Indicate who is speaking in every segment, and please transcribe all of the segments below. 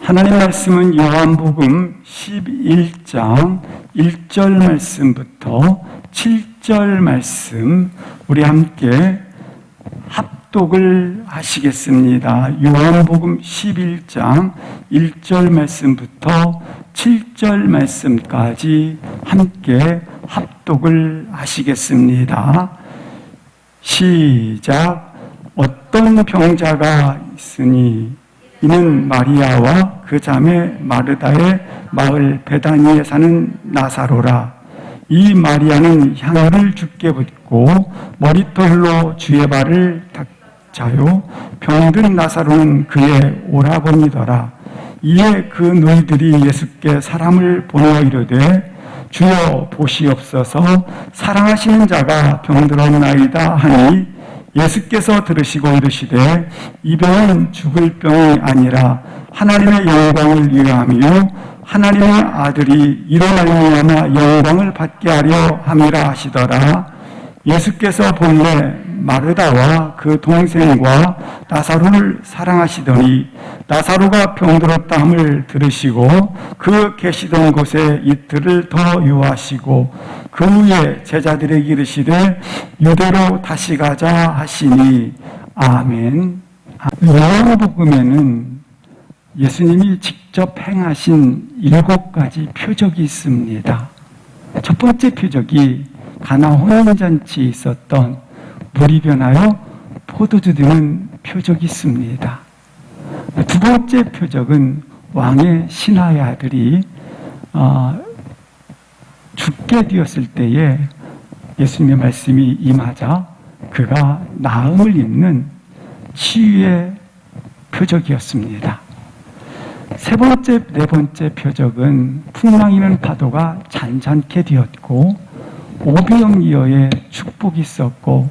Speaker 1: 하나님 말씀은 요한복음 11장 1절 말씀부터 7절 말씀 우리 함께 합독을 하시겠습니다. 요한복음 11장 1절 말씀부터 7절 말씀까지 함께 합독을 하시겠습니다. 시작. 어떤 병자가 있으니 이는 마리아와 그 자매 마르다의 마을 베다니에 사는 나사로라. 이 마리아는 향유를 주께 붓고 머리털로 주의 발을 닦자요 병든 나사로는 그의 오라버니더라. 이에 그 너희들이 예수께 사람을 보내어 이르되 주여 보시옵소서 사랑하시는 자가 병들었나이다 하니 예수께서 들으시고 이르시되 이 병은 죽을 병이 아니라 하나님의 영광을 위하며 하나님의 아들이 이로 말미암아 영광을 받게 하려 함이라 하시더라. 예수께서 본래 마르다와 그 동생과 나사로를 사랑하시더니 나사로가 병들었다 함을 들으시고 그 계시던 곳에 이틀을 더 유하시고 그 후에 제자들에게 이르시되 유대로 다시 가자 하시니 아멘. 요한복음에는 예수님이 직접 행하신 7가지 표적이 있습니다. 첫 번째 표적이 가나 혼인잔치에 있었던 물이 변하여 포도주 되는 표적이 있습니다. 두 번째 표적은 왕의 신하의 아들이 죽게 되었을 때에 예수님의 말씀이 임하자 그가 나음을 입는 치유의 표적이었습니다. 네 번째 표적은 풍랑이는 파도가 잔잔케 되었고 오병이어의 축복이 있었고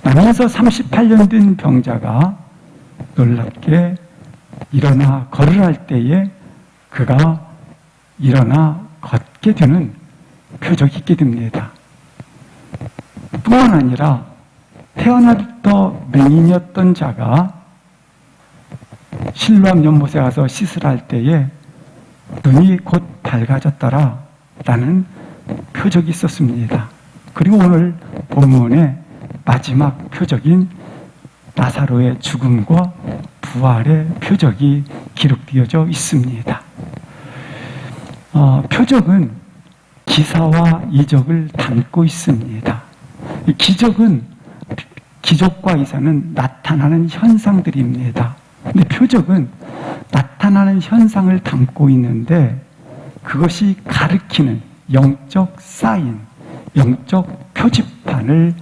Speaker 1: 나면서 38년 된 병자가 놀랍게 일어나 걸으라 할 때에 그가 일어나 걷게 되는 표적이 있게 됩니다. 뿐만 아니라 태어나부터 맹인이었던 자가 실로암 연못에 가서 씻으라 할 때에 눈이 곧 밝아졌더라 라는 표적이 있었습니다. 그리고 오늘 본문의 마지막 표적인 나사로의 죽음과 부활의 표적이 기록되어져 있습니다. 표적은 기사와 이적을 담고 있습니다. 기적은 기적과 이사는 나타나는 현상들입니다. 근데 표적은 나타나는 현상을 담고 있는데 그것이 가리키는 영적 사인, 영적 표지판을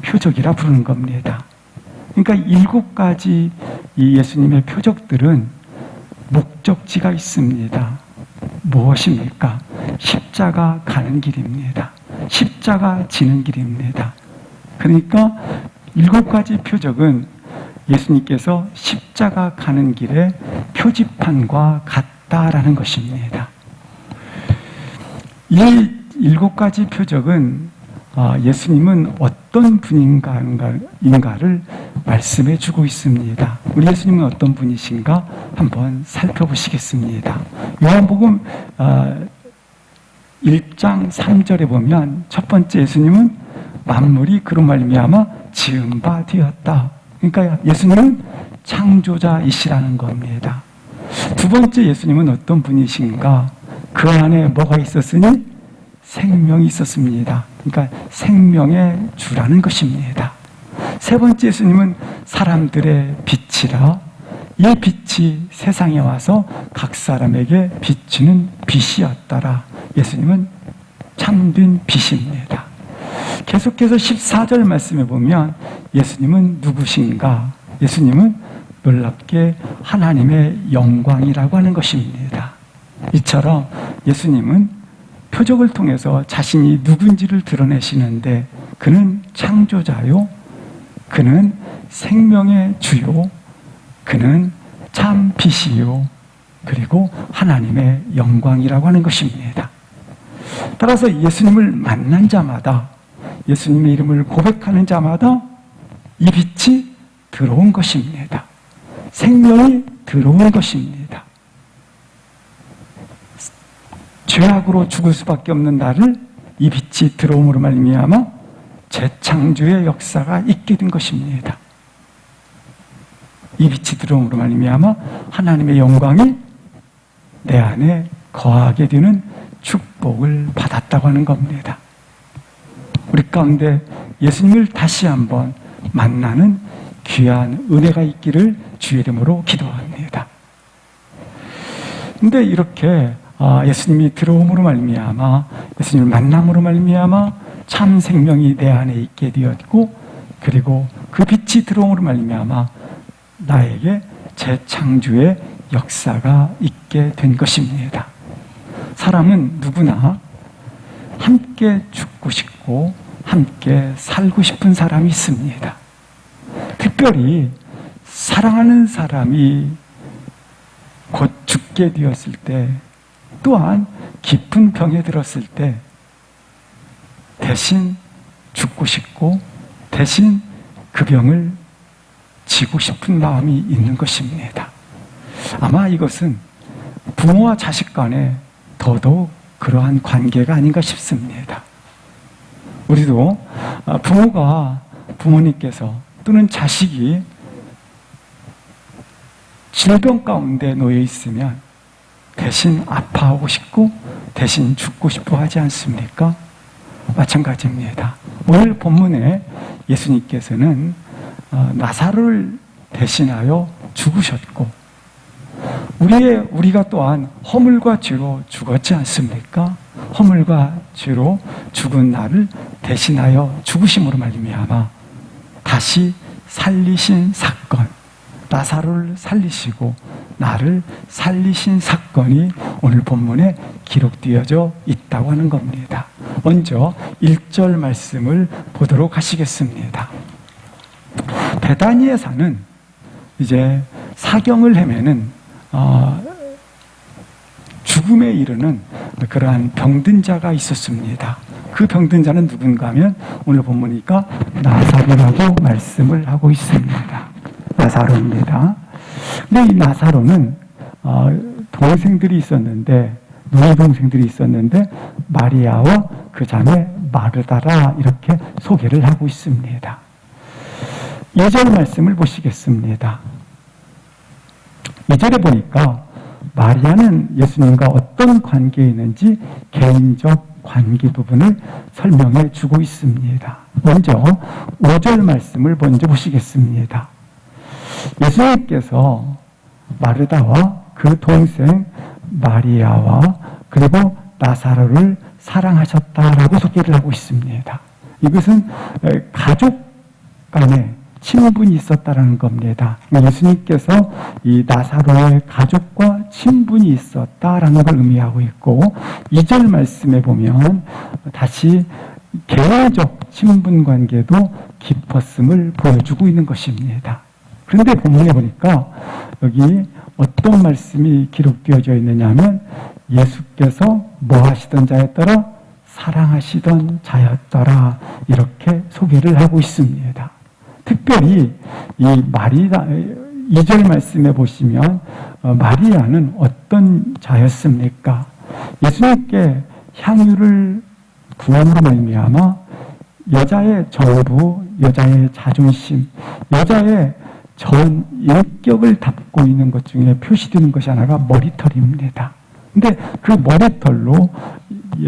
Speaker 1: 표적이라 부르는 겁니다. 그러니까 7가지 이 예수님의 표적들은 목적지가 있습니다. 무엇입니까? 십자가 가는 길입니다. 십자가 지는 길입니다. 그러니까 7가지 표적은 예수님께서 십자가 가는 길의 표지판과 같다라는 것입니다. 이 7가지 표적은 예수님은 어떤 분인가를 말씀해 주고 있습니다. 우리 예수님은 어떤 분이신가 한번 살펴보시겠습니다. 요한복음 1장 3절에 보면 첫 번째 예수님은 만물이 그로 말미암아 지은 바 되었다. 그러니까 예수님은 창조자이시라는 겁니다. 두 번째 예수님은 어떤 분이신가? 그 안에 뭐가 있었으니? 생명이 있었습니다. 그러니까 생명의 주라는 것입니다. 세 번째 예수님은 사람들의 빛이라 이 빛이 세상에 와서 각 사람에게 비추는 빛이었더라. 예수님은 참된 빛입니다. 계속해서 14절 말씀에 보면 예수님은 누구신가? 예수님은 놀랍게 하나님의 영광이라고 하는 것입니다. 이처럼 예수님은 표적을 통해서 자신이 누군지를 드러내시는데 그는 창조자요, 그는 생명의 주요, 그는 참 빛이요, 그리고 하나님의 영광이라고 하는 것입니다. 따라서 예수님을 만난 자마다, 예수님의 이름을 고백하는 자마다 이 빛이 들어온 것입니다. 생명이 들어온 것입니다. 죄악으로 죽을 수밖에 없는 나를 이 빛이 들어옴으로 말미암아 재창조의 역사가 있게 된 것입니다. 이 빛이 들어옴으로 말미암아 하나님의 영광이 내 안에 거하게 되는 축복을 받았다고 하는 겁니다. 우리 가운데 예수님을 다시 한번 만나는 귀한 은혜가 있기를 주의 이름으로 기도합니다. 근데 이렇게 예수님이 들어옴으로 말미암아, 예수님을 만남으로 말미암아 참 생명이 내 안에 있게 되었고, 그리고 그 빛이 들어옴으로 말미암아 나에게 재창조의 역사가 있게 된 것입니다. 사람은 누구나 함께 죽고 싶고 함께 살고 싶은 사람이 있습니다. 특별히 사랑하는 사람이 곧 죽게 되었을 때, 또한 깊은 병에 들었을 때 대신 죽고 싶고 대신 그 병을 지고 싶은 마음이 있는 것입니다. 아마 이것은 부모와 자식 간에 더더욱 그러한 관계가 아닌가 싶습니다. 우리도 부모님께서 또는 자식이 질병 가운데 놓여 있으면 대신 아파하고 싶고 대신 죽고 싶어 하지 않습니까? 마찬가지입니다. 오늘 본문에 예수님께서는 나사로를 대신하여 죽으셨고, 우리가 또한 허물과 죄로 죽었지 않습니까? 허물과 죄로 죽은 나를 대신하여 죽으심으로 말미암아 다시 살리신 사건, 나사로를 살리시고 나를 살리신 사건이 오늘 본문에 기록되어져 있다고 하는 겁니다. 먼저 1절 말씀을 보도록 하시겠습니다. 베다니에 사는 이제 사경을 헤매는 죽음에 이르는 그러한 병든 자가 있었습니다. 그 병든 자는 누군가 하면 오늘 본문이니까 나사로라고 말씀을 하고 있습니다. 나사로입니다. 근데 이 나사로는 동생들이 있었는데, 누이 동생들이 있었는데 마리아와 그 자매 마르다라 이렇게 소개를 하고 있습니다. 2절 말씀을 보시겠습니다. 2절에 보니까 마리아는 예수님과 어떤 관계에 있는지 개인적 관계 부분을 설명해 주고 있습니다. 먼저 5절 말씀을 먼저 보시겠습니다. 예수님께서 마르다와 그 동생 마리아와 그리고 나사로를 사랑하셨다라고 소개를 하고 있습니다. 이것은 가족 간에 친분이 있었다라는 겁니다. 예수님께서 이 나사로의 가족과 친분이 있었다라는 걸 의미하고 있고, 2절 말씀에 보면 다시 개인적 친분 관계도 깊었음을 보여주고 있는 것입니다. 그런데 본문에 보니까 여기 어떤 말씀이 기록되어져 있느냐 하면 예수께서 뭐 하시던 자였더라? 사랑하시던 자였더라. 이렇게 소개를 하고 있습니다. 특별히 이 마리아, 2절 말씀에 보시면 마리아는 어떤 자였습니까? 예수님께 향유를 부음으로 말미암아 여자의 정부, 여자의 자존심, 여자의 전 인격을 담고 있는 것 중에 표시되는 것이 하나가 머리털입니다. 근데 그 머리털로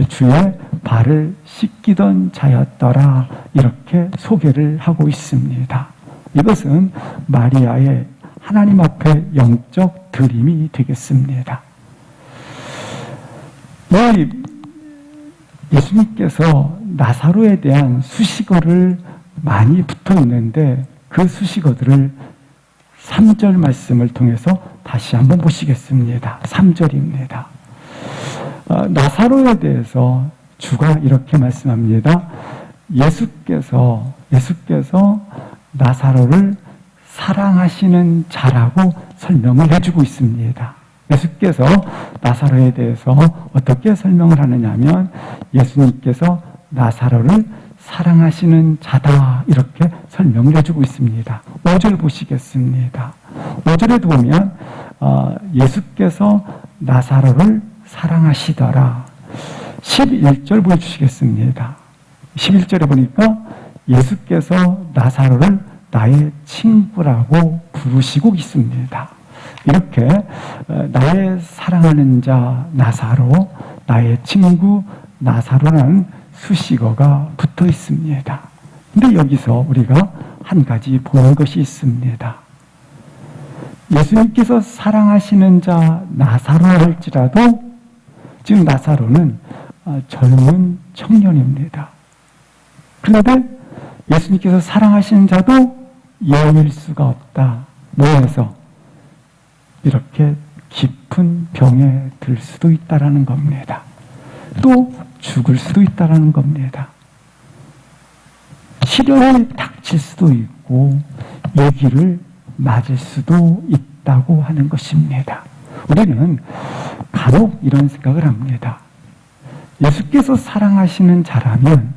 Speaker 1: 주의 발을 씻기던 자였더라, 이렇게 소개를 하고 있습니다. 이것은 마리아의 하나님 앞에 영적 드림이 되겠습니다. 예수님께서 나사로에 대한 수식어를 많이 붙어 있는데 그 수식어들을 3절 말씀을 통해서 다시 한번 보시겠습니다. 3절입니다. 나사로에 대해서 주가 이렇게 말씀합니다. 예수께서 나사로를 사랑하시는 자라고 설명을 해주고 있습니다. 예수께서 나사로에 대해서 어떻게 설명을 하느냐면 예수님께서 나사로를 사랑하시는 자다, 이렇게 설명을 해주고 있습니다. 5절 보시겠습니다. 5절에도 보면 예수께서 나사로를 사랑하시더라. 11절 보여주시겠습니다. 11절에 보니까 예수께서 나사로를 나의 친구라고 부르시고 있습니다. 이렇게 나의 사랑하는 자 나사로, 나의 친구 나사로라는 수식어가 붙어 있습니다. 근데 여기서 우리가 한 가지 보는 것이 있습니다. 예수님께서 사랑하시는 자 나사로 할지라도 지금 나사로는 젊은 청년입니다. 그런데 예수님께서 사랑하시는 자도 예일 수가 없다. 뭐해서 이렇게 깊은 병에 들 수도 있다라는 겁니다. 또 죽을 수도 있다라는 겁니다. 시련이 닥칠 수도 있고 위기를 맞을 수도 있다고 하는 것입니다. 우리는 간혹 이런 생각을 합니다. 예수께서 사랑하시는 자라면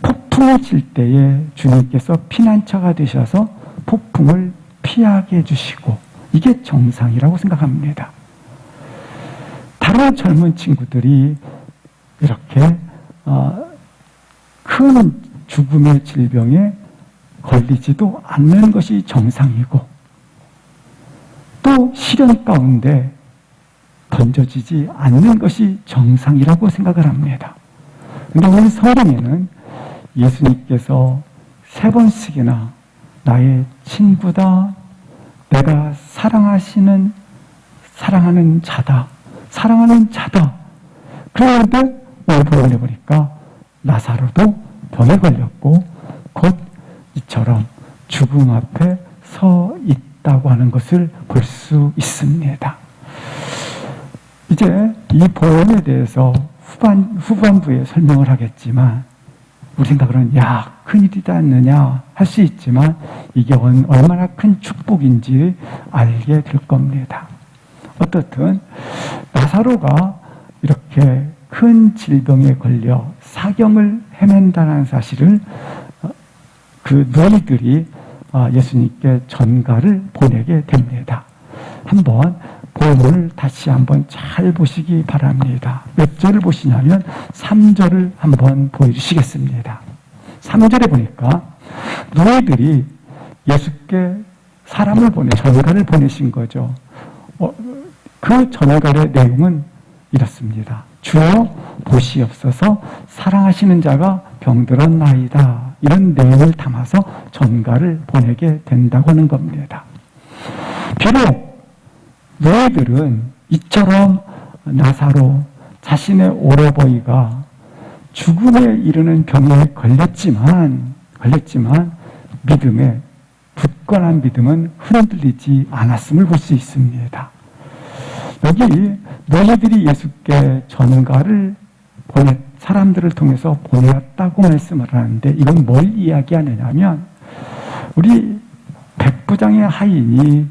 Speaker 1: 폭풍이 칠 때에 주님께서 피난처가 되셔서 폭풍을 피하게 해주시고 이게 정상이라고 생각합니다. 다른 젊은 친구들이 이렇게 큰 죽음의 질병에 걸리지도 않는 것이 정상이고 또 시련 가운데 던져지지 않는 것이 정상이라고 생각을 합니다. 그런데 오늘 성경에는 예수님께서 3번씩이나 나의 친구다, 내가 사랑하는 자다, 사랑하는 자다. 그런데 오늘 본문에 보니까 나사로도 병에 걸렸고 곧 이처럼 죽음 앞에 서 있다고 하는 것을 볼 수 있습니다. 이제 이 보험에 대해서 후반부에 설명을 하겠지만 우리 생각으로는 큰일이지 않느냐 할 수 있지만 이게 얼마나 큰 축복인지 알게 될 겁니다. 어떻든 나사로가 이렇게 큰 질병에 걸려 사경을 헤맨다는 사실을 그 너희들이 예수님께 전가를 보내게 됩니다. 한번 본문을 다시 한번 잘 보시기 바랍니다. 몇 절을 보시냐면 3절을 한번 보여주시겠습니다. 3절에 보니까 너희들이 예수께 사람을 전가를 보내신 거죠. 그 전갈의 내용은 이렇습니다. 주여 보시옵소서 사랑하시는 자가 병들었나이다. 이런 내용을 담아서 전가를 보내게 된다고 하는 겁니다. 비록 너희들은 이처럼 나사로 자신의 오래버이가 죽음에 이르는 병에 걸렸지만 믿음에 굳건한 믿음은 흔들리지 않았음을 볼 수 있습니다. 여기 너희들이 예수께 전가를 사람들을 통해서 보내었다고 말씀을 하는데 이건 뭘 이야기하느냐면 우리 백부장의 하인이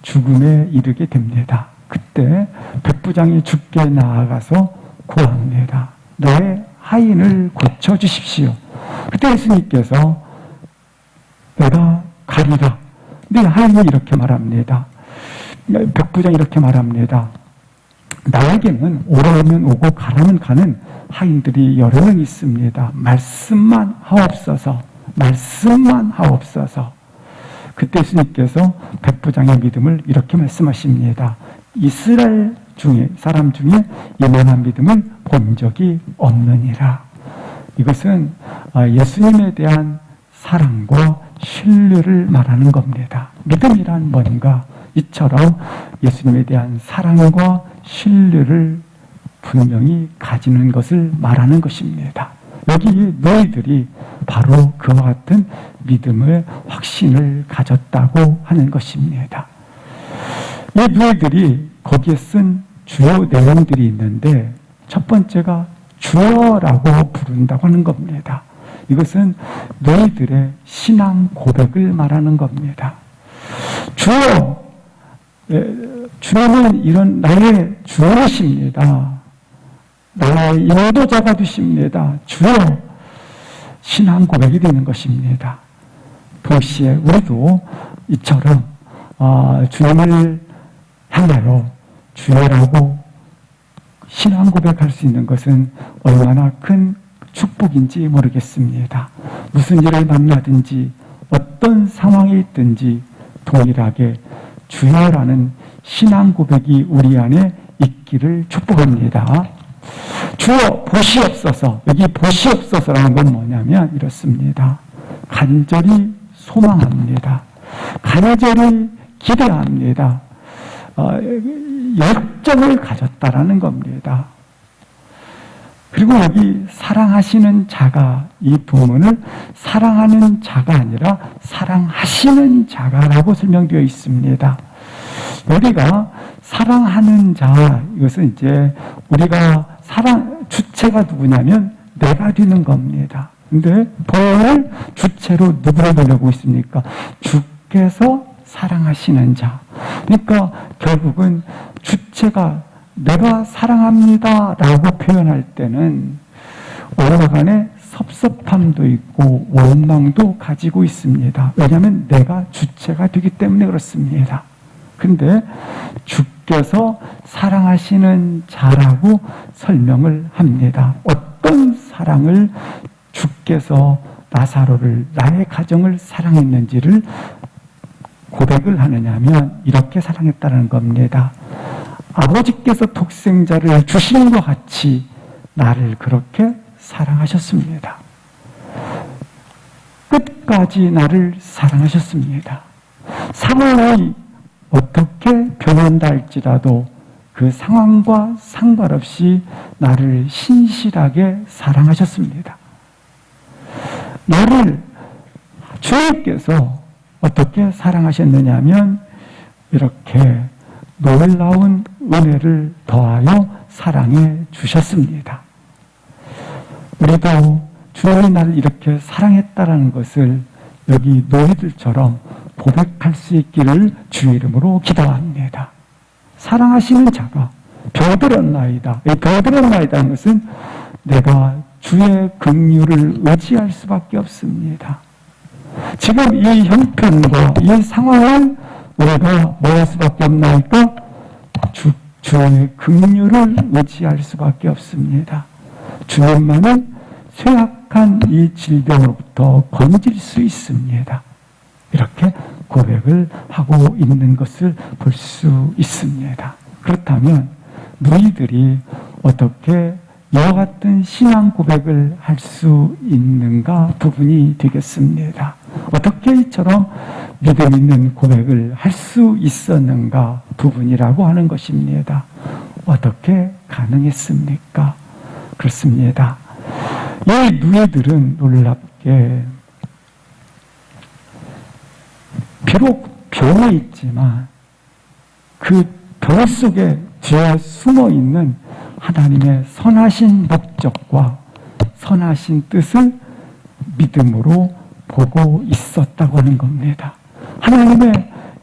Speaker 1: 죽음에 이르게 됩니다. 그때 백부장이 죽게 나아가서 구합니다. 내 하인을 고쳐주십시오. 그때 예수님께서 내가 가리라. 네 하인이 이렇게 말합니다. 백부장이 이렇게 말합니다. 나에게는 오라면 오고 가라면 가는 하인들이 여러 명 있습니다. 말씀만 하옵소서. 그때 예수님께서 백부장의 믿음을 이렇게 말씀하십니다. 이스라엘 사람 중에 이만한 믿음을 본 적이 없느니라. 이것은 예수님에 대한 사랑과 신뢰를 말하는 겁니다. 믿음이란 뭔가 이처럼 예수님에 대한 사랑과 신뢰를 분명히 가지는 것을 말하는 것입니다. 여기 너희들이 바로 그와 같은 믿음의 확신을 가졌다고 하는 것입니다. 이 너희들이 거기에 쓴 주요 내용들이 있는데 첫 번째가 주여라고 부른다고 하는 겁니다. 이것은 너희들의 신앙 고백을 말하는 겁니다. 주여, 주님은 이런 나의 주님이십니다. 나의 인도자가 되십니다. 주여, 신앙 고백이 되는 것입니다. 동시에 우리도 이처럼 주님을 향하여 주여라고 신앙 고백할 수 있는 것은 얼마나 큰 축복인지 모르겠습니다. 무슨 일을 만나든지 어떤 상황에 있든지 동일하게 주여라는 신앙 고백이 우리 안에 있기를 축복합니다. 주여 보시옵소서. 여기 보시옵소서라는 건 뭐냐면 이렇습니다. 간절히 소망합니다. 간절히 기대합니다. 열정을 가졌다라는 겁니다. 그리고 여기 사랑하시는 자가, 이 부문을 사랑하는 자가 아니라 사랑하시는 자가라고 설명되어 있습니다. 여기가 사랑하는 자, 이것은 이제 우리가 주체가 누구냐면 내가 되는 겁니다. 근데 본문을 주체로 누구를 보내고 있습니까? 주께서 사랑하시는 자. 그러니까 결국은 주체가 내가 사랑합니다 라고 표현할 때는 오락간에 섭섭함도 있고 원망도 가지고 있습니다. 왜냐하면 내가 주체가 되기 때문에 그렇습니다. 근데 주께서 사랑하시는 자라고 설명을 합니다. 어떤 사랑을 주께서 나사로를, 나의 가정을 사랑했는지를 고백을 하느냐면 이렇게 사랑했다는 겁니다. 아버지께서 독생자를 주시는 것 같이 나를 그렇게 사랑하셨습니다. 끝까지 나를 사랑하셨습니다. 상황이 어떻게 변한다 할지라도 그 상황과 상관없이 나를 신실하게 사랑하셨습니다. 나를 주님께서 어떻게 사랑하셨느냐 하면 이렇게 놀라운 은혜를 더하여 사랑해 주셨습니다. 우리도 주님이 나를 이렇게 사랑했다라는 것을 여기 노예들처럼 고백할 수 있기를 주의 이름으로 기도합니다. 사랑하시는 자가 병들었나이다. 이 병들었나이다는 것은 내가 주의 긍휼을 의지할 수밖에 없습니다. 지금 이 형편과 이 상황을 우리가 뭐 할 수밖에 없나이까? 주의 긍휼을 의지할 수밖에 없습니다. 주님만은 쇠약한 이 질병으로부터 건질 수 있습니다. 이렇게 고백을 하고 있는 것을 볼 수 있습니다. 그렇다면 너희들이 어떻게 이와 같은 신앙 고백을 할 수 있는가 부분이 되겠습니다. 어떻게 이처럼 믿음 있는 고백을 할 수 있었는가 부분이라고 하는 것입니다. 어떻게 가능했습니까? 그렇습니다. 이 누이들은 놀랍게 비록 병에 있지만 그 병 속에 뒤에 숨어 있는 하나님의 선하신 목적과 선하신 뜻을 믿음으로 보고 있었다고 하는 겁니다. 하나님의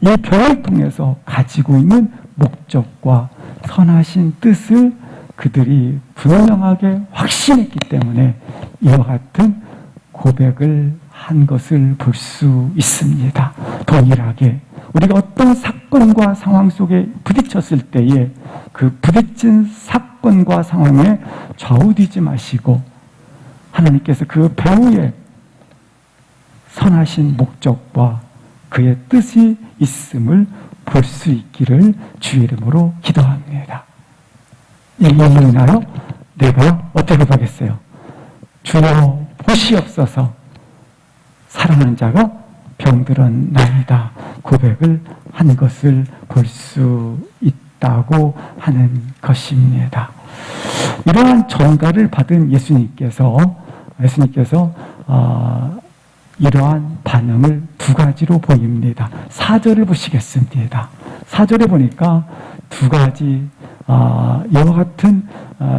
Speaker 1: 이 병을 통해서 가지고 있는 목적과 선하신 뜻을 그들이 분명하게 확신했기 때문에 이와 같은 고백을 한 것을 볼 수 있습니다. 동일하게 우리가 어떤 사건과 상황 속에 부딪혔을 때에 그 부딪힌 사건과 상황에 좌우되지 마시고 하나님께서 그 배후에 선하신 목적과 그의 뜻이 있음을 볼 수 있기를 주의 이름으로 기도합니다. 인나요? 내가 어떻게 하겠어요? 주여 보시옵소서. 사랑하는 자가 병들었나이다 고백을 한 것을 볼 수 있다고 하는 것입니다. 이러한 전가를 받은 예수님께서 이러한 반응을 두 가지로 보입니다. 4절을 보시겠습니다. 4절에 보니까 두 가지 이와 같은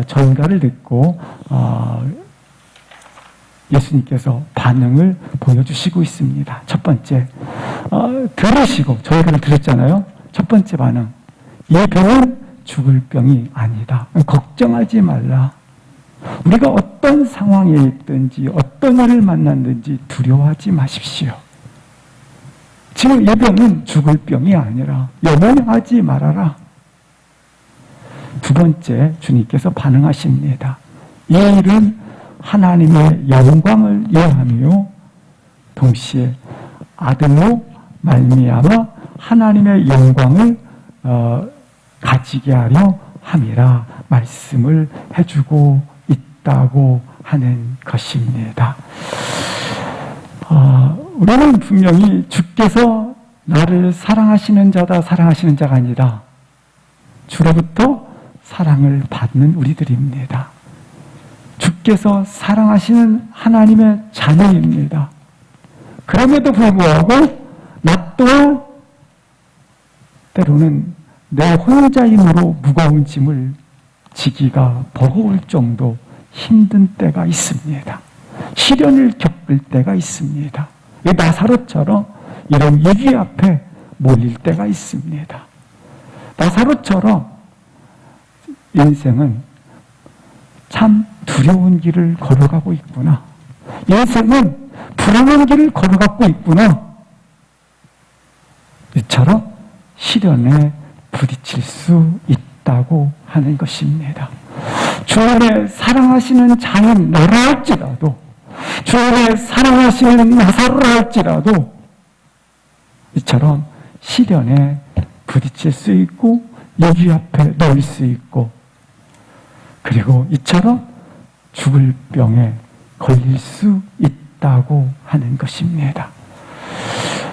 Speaker 1: 전가를 듣고 예수님께서 반응을 보여주시고 있습니다. 첫 번째, 들으시고 저희가 들었잖아요. 첫 번째 반응, 이 병은 죽을 병이 아니다. 걱정하지 말라. 우리가 어떤 상황에 있든지 어떤 일을 만났든지 두려워하지 마십시오. 지금 이 병은 죽을 병이 아니라 염원하지 말아라. 두 번째 주님께서 반응하십니다. 이 일은 하나님의 영광을 위함이요 동시에 아들로 말미암아 하나님의 영광을 가지게 하려 함이라 말씀을 해주고 있다고 하는 것입니다. 우리는 분명히 주께서 나를 사랑하시는 자다, 사랑하시는 자가 아니라 주로부터 사랑을 받는 우리들입니다. 주께서 사랑하시는 하나님의 자녀입니다. 그럼에도 불구하고 나 또한 때로는 내 혼자 힘으로 무거운 짐을 지기가 버거울 정도 힘든 때가 있습니다. 시련을 겪을 때가 있습니다. 나사로처럼 이런 위기 앞에 몰릴 때가 있습니다. 나사로처럼 인생은 참 두려운 길을 걸어가고 있구나. 인생은 불안한 길을 걸어가고 있구나. 이처럼 시련에 부딪힐 수 있다고 하는 것입니다. 주 안에 사랑하시는 자인 나라 할지라도, 주 안에 사랑하시는 나사로라 할지라도 이처럼 시련에 부딪힐 수 있고 위기 앞에 놓일 수 있고, 그리고 이처럼 죽을 병에 걸릴 수 있다고 하는 것입니다.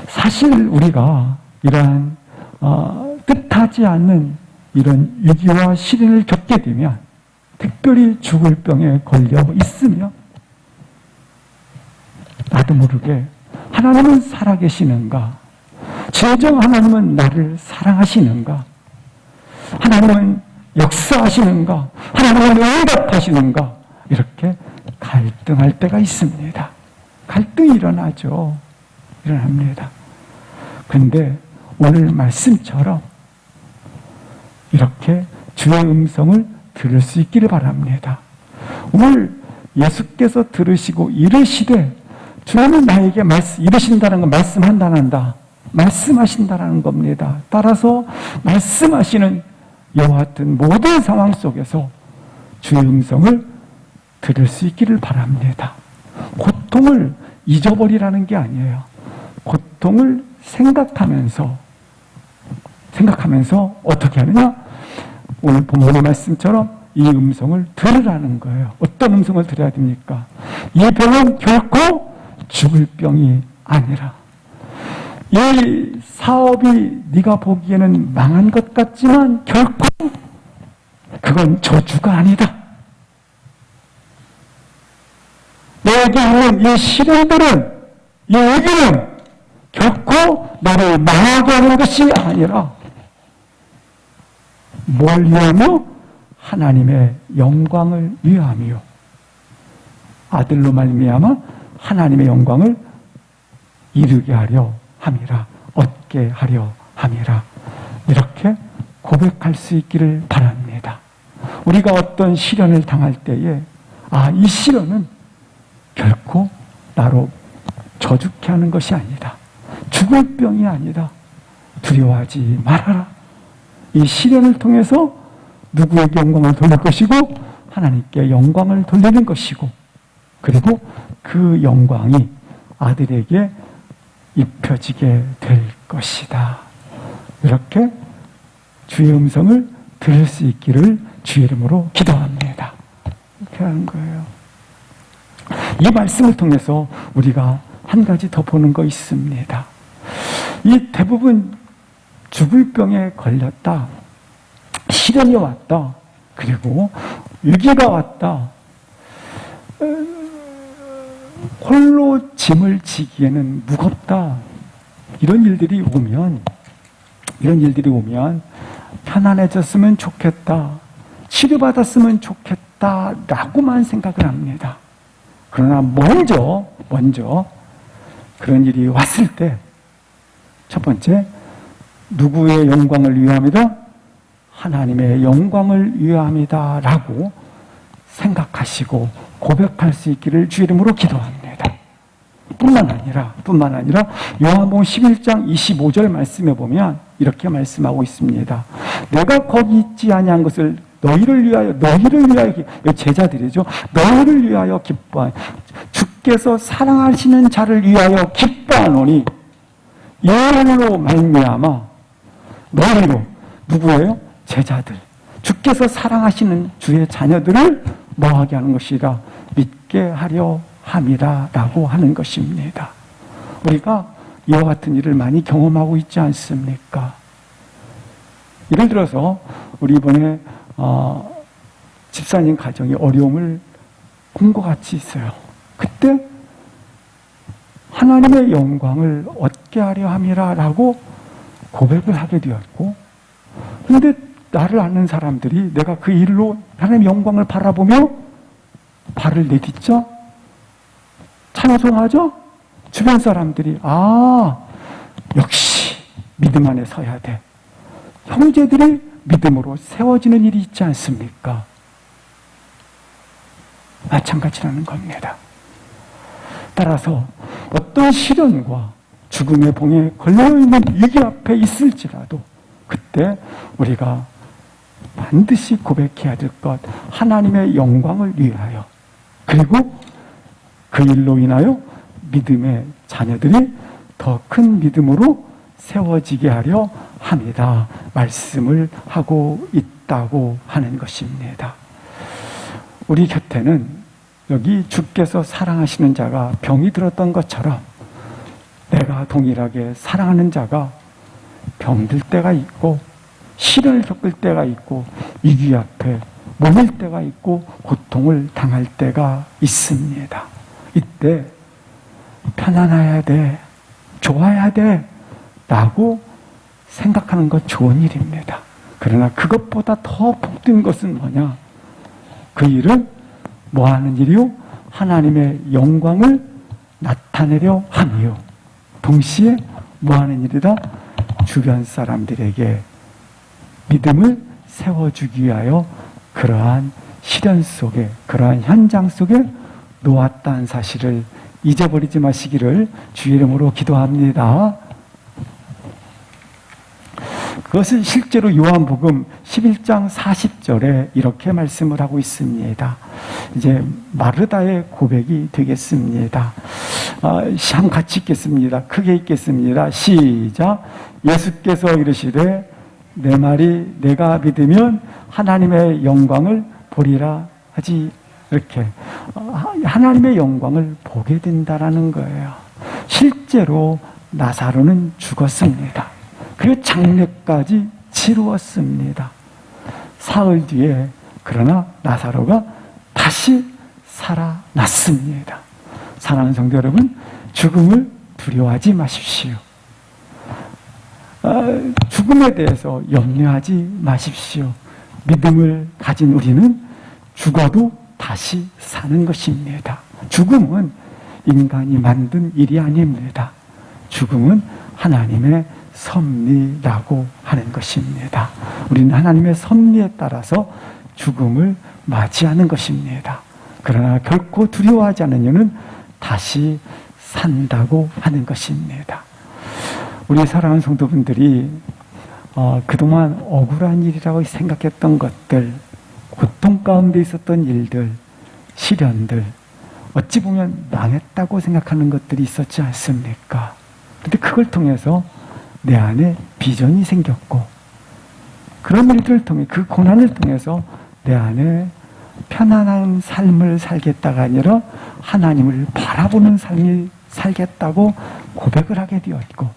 Speaker 1: 사실 우리가 이러한 뜻하지 않는 이런 위기와 시련을 겪게 되면, 특별히 죽을 병에 걸려 있으며 나도 모르게 하나님은 살아계시는가? 진정 하나님은 나를 사랑하시는가? 하나님은 역사하시는가? 하나님은 응답하시는가? 이렇게 갈등할 때가 있습니다. 갈등이 일어나죠. 일어납니다. 그런데 오늘 말씀처럼 이렇게 주의 음성을 들을 수 있기를 바랍니다. 오늘 예수께서 들으시고 이르시되, 주님은 나에게 이르신다는 건 말씀한다는다, 말씀하신다는 겁니다. 따라서 말씀하시는 이와 같은 모든 상황 속에서 주의 음성을 들을 수 있기를 바랍니다. 고통을 잊어버리라는 게 아니에요. 고통을 생각하면서 어떻게 하느냐? 오늘 본문의 말씀처럼 이 음성을 들으라는 거예요. 어떤 음성을 들어야 됩니까? 이 병은 결코 죽을 병이 아니라, 이 사업이 네가 보기에는 망한 것 같지만 결코 그건 저주가 아니다. 너에게 있는 이 시련들은, 이 위기는 결코 너를 망하게 하는 것이 아니라 뭘 위하며? 하나님의 영광을 위함이요 아들로 말미암아 하나님의 영광을 이루게 하려 함이라, 얻게 하려 함이라, 이렇게 고백할 수 있기를 바랍니다. 우리가 어떤 시련을 당할 때에 이 시련은 결코 나로 저주케 하는 것이 아니다, 죽을 병이 아니다, 두려워하지 말아라. 이 시련을 통해서 누구에게 영광을 돌릴 것이고 하나님께 영광을 돌리는 것이고, 그리고 그 영광이 아들에게 입혀지게 될 것이다. 이렇게 주의 음성을 들을 수 있기를 주의 이름으로 기도합니다. 이렇게 하는 거예요. 이 말씀을 통해서 우리가 한 가지 더 보는 거 있습니다. 이 대부분 죽을 병에 걸렸다, 시련이 왔다, 그리고 위기가 왔다, 홀로 짐을 지기에는 무겁다, 이런 일들이 오면 편안해졌으면 좋겠다, 치료받았으면 좋겠다라고만 생각을 합니다. 그러나 먼저 그런 일이 왔을 때 첫 번째, 누구의 영광을 위함이다? 하나님의 영광을 위함이다 라고 생각하시고 고백할 수 있기를 주 이름으로 기도합니다. 뿐만 아니라 요한복음 11장 25절 말씀에 보면 이렇게 말씀하고 있습니다. 내가 거기 있지 아니한 것을 너희를 위하여 제자들이죠. 너희를 위하여 기뻐하니 주께서 사랑하시는 자를 위하여 기뻐하노니 이로 말미암아 너희로 누구예요? 제자들. 주께서 사랑하시는 주의 자녀들을 뭐하게 하는 것이라 믿게 하려 함이라라고 하는 것입니다. 우리가 이와 같은 일을 많이 경험하고 있지 않습니까? 예를 들어서 우리 이번에 집사님 가정이 어려움을 본 것 같이 있어요. 그때 하나님의 영광을 얻게 하려 함이라라고 고백을 하게 되었고, 그런데 나를 아는 사람들이 내가 그 일로 하나님의 영광을 바라보며 발을 내딛죠? 찬송하죠? 주변 사람들이 역시 믿음 안에 서야 돼. 형제들이 믿음으로 세워지는 일이 있지 않습니까? 마찬가지라는 겁니다. 따라서 어떤 시련과 죽음의 봉에 걸려있는 위기 앞에 있을지라도 그때 우리가 반드시 고백해야 될 것, 하나님의 영광을 위하여, 그리고 그 일로 인하여 믿음의 자녀들이 더 큰 믿음으로 세워지게 하려 합니다. 말씀을 하고 있다고 하는 것입니다. 우리 곁에는 여기 주께서 사랑하시는 자가 병이 들었던 것처럼 내가 동일하게 사랑하는 자가 병들 때가 있고 시련을 겪을 때가 있고 위기 앞에 머물 때가 있고 고통을 당할 때가 있습니다. 이때 편안해야 돼, 좋아야 돼 라고 생각하는 것 좋은 일입니다. 그러나 그것보다 더 복된 것은 뭐냐? 그 일은 뭐하는 일이요? 하나님의 영광을 나타내려 함이요. 동시에 뭐하는 일이다? 주변 사람들에게 믿음을 세워주기 위하여 그러한 시련 속에, 그러한 현장 속에 놓았다는 사실을 잊어버리지 마시기를 주의 이름으로 기도합니다. 그것은 실제로 요한복음 11장 40절에 이렇게 말씀을 하고 있습니다. 이제 마르다의 고백이 되겠습니다. 한번 같이 읽겠습니다. 크게 읽겠습니다. 시작. 예수께서 이르시되 내 말이 내가 믿으면 하나님의 영광을 보리라 하지. 이렇게 하나님의 영광을 보게 된다라는 거예요. 실제로 나사로는 죽었습니다. 그리고 장례까지 치루었습니다. 사흘 뒤에 그러나 나사로가 다시 살아났습니다. 사랑하는 성도 여러분, 죽음을 두려워하지 마십시오. 죽음에 대해서 염려하지 마십시오. 믿음을 가진 우리는 죽어도 다시 사는 것입니다. 죽음은 인간이 만든 일이 아닙니다. 죽음은 하나님의 섭리라고 하는 것입니다. 우리는 하나님의 섭리에 따라서 죽음을 맞이하는 것입니다. 그러나 결코 두려워하지 않는 이유는 다시 산다고 하는 것입니다. 우리 사랑하는 성도분들이 그동안 억울한 일이라고 생각했던 것들, 고통 가운데 있었던 일들, 시련들, 어찌 보면 망했다고 생각하는 것들이 있었지 않습니까? 그런데 그걸 통해서 내 안에 비전이 생겼고, 그런 일들을 통해, 그 고난을 통해서 내 안에 편안한 삶을 살겠다가 아니라 하나님을 바라보는 삶을 살겠다고 고백을 하게 되었고,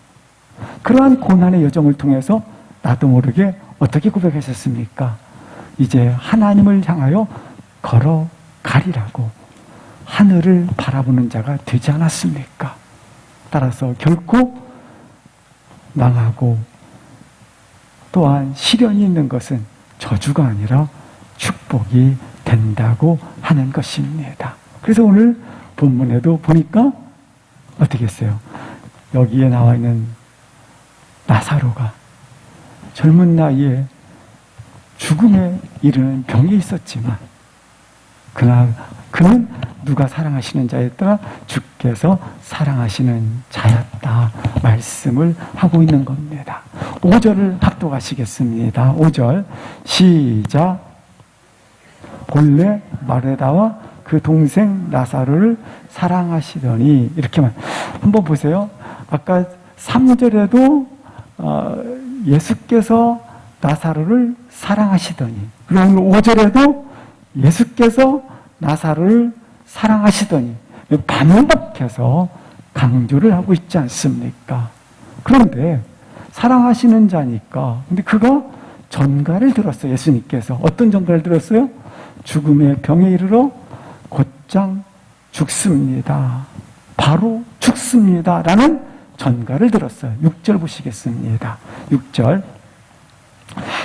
Speaker 1: 그러한 고난의 여정을 통해서 나도 모르게 어떻게 고백하셨습니까? 이제 하나님을 향하여 걸어가리라고 하늘을 바라보는 자가 되지 않았습니까? 따라서 결코 망하고 또한 시련이 있는 것은 저주가 아니라 축복이 된다고 하는 것입니다. 그래서 오늘 본문에도 보니까 어떻게 했어요? 여기에 나와 있는 나사로가 젊은 나이에 죽음에 이르는 병이 있었지만 그러나 그는 누가 사랑하시는 자였더라? 주께서 사랑하시는 자였다 말씀을 하고 있는 겁니다. 5절을 합독하시겠습니다. 5절 시작. 본래 마르다와 그 동생 나사로를 사랑하시더니 이렇게만 한번 보세요. 아까 3절에도 예수께서 나사로를 사랑하시더니, 그리고 5절에도 예수께서 나사로를 사랑하시더니 반복해서 강조를 하고 있지 않습니까? 그런데 사랑하시는 자니까, 근데 그가 전가를 들었어요. 예수님께서 어떤 전가를 들었어요? 죽음의 병에 이르러 곧장 죽습니다. 바로 죽습니다. 라는 전가를 들었어요. 6절 보시겠습니다.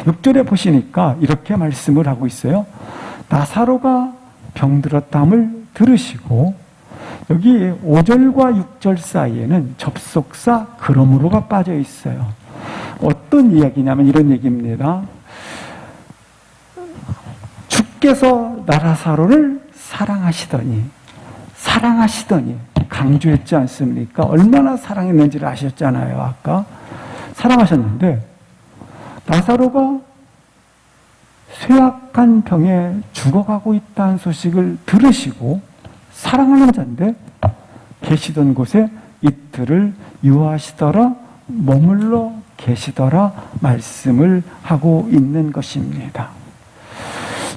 Speaker 1: 6절에 보시니까 이렇게 말씀을 하고 있어요. 나사로가 병들었담을 들으시고, 여기 5절과 6절 사이에는 접속사 그러므로가 빠져 있어요. 어떤 이야기냐면 이런 얘기입니다. 주께서 나사로를 사랑하시더니 강조했지 않습니까? 얼마나 사랑했는지를 아셨잖아요. 아까 사랑하셨는데, 나사로가 쇠약한 병에 죽어가고 있다는 소식을 들으시고, 사랑하는 자인데 계시던 곳에 이틀을 유하시더라, 머물러 계시더라 말씀을 하고 있는 것입니다.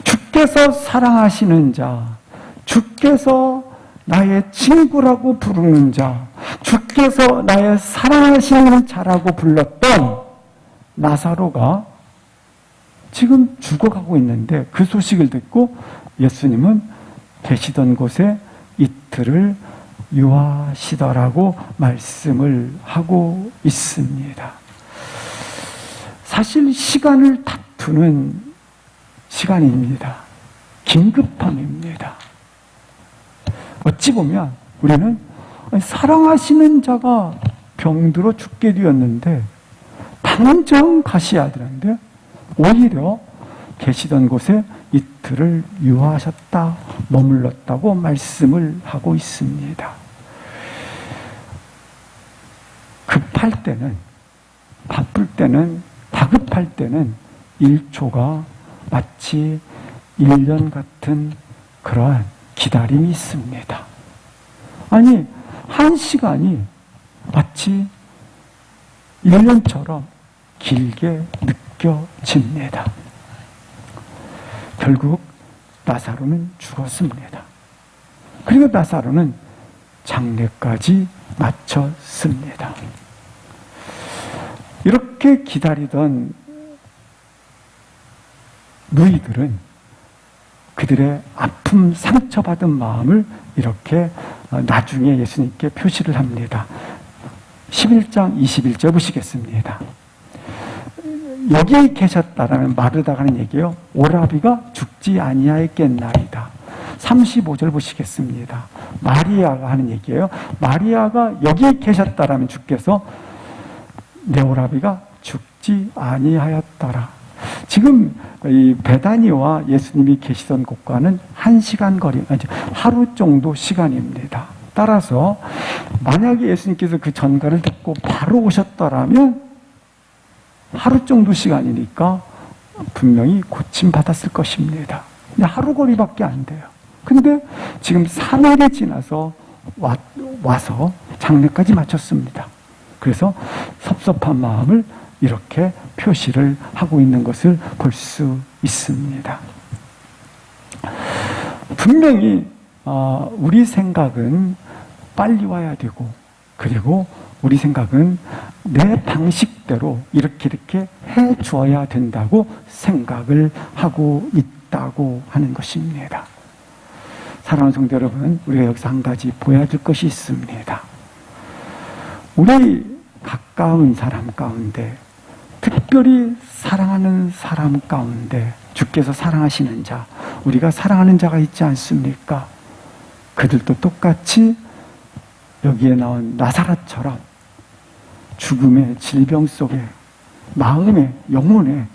Speaker 1: 주께서 사랑하시는 자, 주께서 나의 친구라고 부르는 자, 주께서 나의 사랑하시는 자라고 불렀던 나사로가 지금 죽어가고 있는데, 그 소식을 듣고 예수님은 계시던 곳에 이틀을 유하시더라고 말씀을 하고 있습니다. 사실 시간을 다투는 시간입니다. 긴급함입니다. 어찌 보면 우리는 사랑하시는 자가 병들어 죽게 되었는데 당장 가셔야 되는데, 오히려 계시던 곳에 이틀을 유하셨다, 머물렀다고 말씀을 하고 있습니다. 급할 때는, 바쁠 때는, 다급할 때는 1초가 마치 1년 같은 그러한 기다림이 있습니다. 아니, 1시간이 마치 1년처럼 길게 느껴집니다. 결국 나사로는 죽었습니다. 그리고 나사로는 장례까지 마쳤습니다. 이렇게 기다리던 누이들은 그들의 아픔, 상처받은 마음을 이렇게 나중에 예수님께 표시를 합니다. 11장 21절 보시겠습니다. 여기 계셨다라면 마르다가 하는 얘기예요. 오라비가 죽지 아니하였겠나이다. 35절 보시겠습니다. 마리아가 하는 얘기예요. 마리아가 여기 계셨다라면 주께서 내 오라비가 죽지 아니하였더라. 지금 이 베다니와 예수님이 계시던 곳과는 1시간 거리, 하루 정도 시간입니다. 따라서 만약에 예수님께서 그 전가를 듣고 바로 오셨더라면 하루 정도 시간이니까 분명히 고침받았을 것입니다. 근데 하루 거리밖에 안 돼요. 근데 지금 3일이 지나서 와서 장례까지 마쳤습니다. 그래서 섭섭한 마음을 이렇게 표시를 하고 있는 것을 볼 수 있습니다. 분명히 우리 생각은 빨리 와야 되고, 그리고 우리 생각은 내 방식대로 이렇게 해 주어야 된다고 생각을 하고 있다고 하는 것입니다. 사랑하는 성도 여러분, 우리가 여기서 한 가지 보여줄 것이 있습니다. 우리 가까운 사람 가운데, 특별히 사랑하는 사람 가운데 주께서 사랑하시는 자, 우리가 사랑하는 자가 있지 않습니까? 그들도 똑같이 여기에 나온 나사로처럼 죽음의 질병 속에, 마음의, 영혼의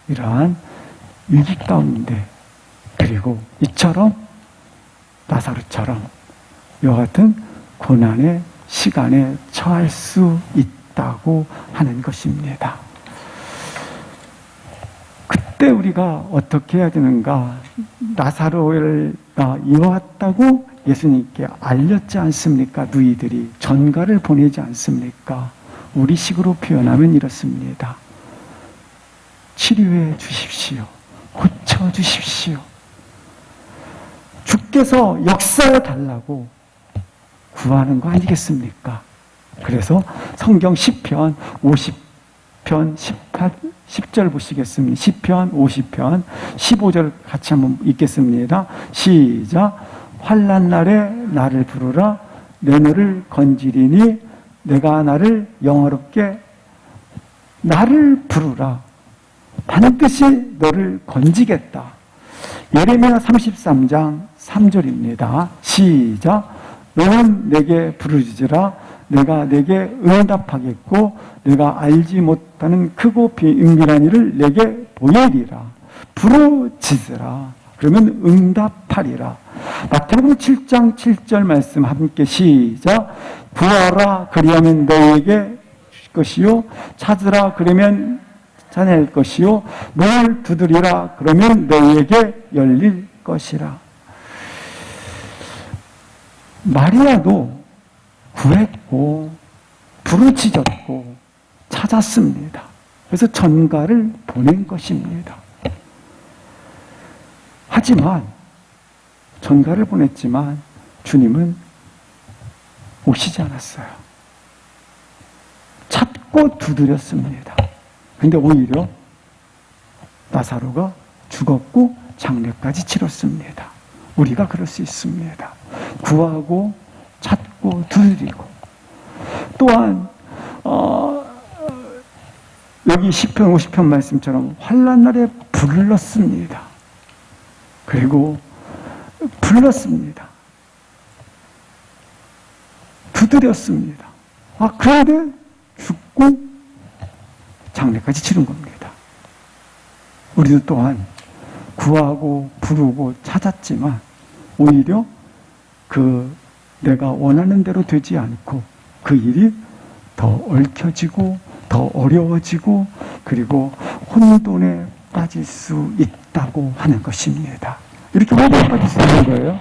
Speaker 1: 이러한 위기 가운데, 그리고 이처럼 나사로처럼 이와 같은 고난의 시간에 처할 수 있다고 하는 것입니다. 그때 우리가 어떻게 해야 되는가? 나사로를 이어왔다고 예수님께 알렸지 않습니까? 누이들이 전가를 보내지 않습니까? 우리식으로 표현하면 이렇습니다. 치료해 주십시오. 고쳐 주십시오. 주께서 역사해 달라고 구하는 거 아니겠습니까? 그래서 성경 시편 50편 10절 보시겠습니다. 시편 50편 15절 같이 한번 읽겠습니다. 시작. 환난 날에 나를 부르라. 내 너를 건지리니 내가 나를 영화롭게 나를 부르라. 반드시 너를 건지겠다. 예레미야 33장 3절입니다. 시작. 너는 내게 부르짖으라. 내가 내게 응답하겠고 내가 알지 못하는 크고 비밀한 일을 내게 보이리라. 부르짖으라. 그러면 응답하리라. 마태복음 7장 7절 말씀 함께 시작. 구하라 그리하면 너에게 주실 것이요 찾으라 그러면 찾아낼 것이요 문을 두드리라 그러면 너에게 열릴 것이라. 마리아도 구했고 부르짖었고 찾았습니다. 그래서 전가를 보낸 것입니다. 하지만 전가를 보냈지만 주님은 오시지 않았어요. 찾고 두드렸습니다. 근데 오히려 나사로가 죽었고 장례까지 치렀습니다. 우리가 그럴 수 있습니다. 구하고 찾고 두드리고 또한 여기 시편 50편 말씀처럼 환난 날에 불렀습니다. 그리고 불렀습니다. 두드렸습니다. 그런데 죽고 장례까지 치른 겁니다. 우리도 또한 구하고 부르고 찾았지만 오히려 내가 원하는 대로 되지 않고 그 일이 더 얽혀지고 더 어려워지고 그리고 혼돈에 빠질 수 있다고 하는 것입니다. 이렇게 혼돈에 빠질 수 있는 거예요.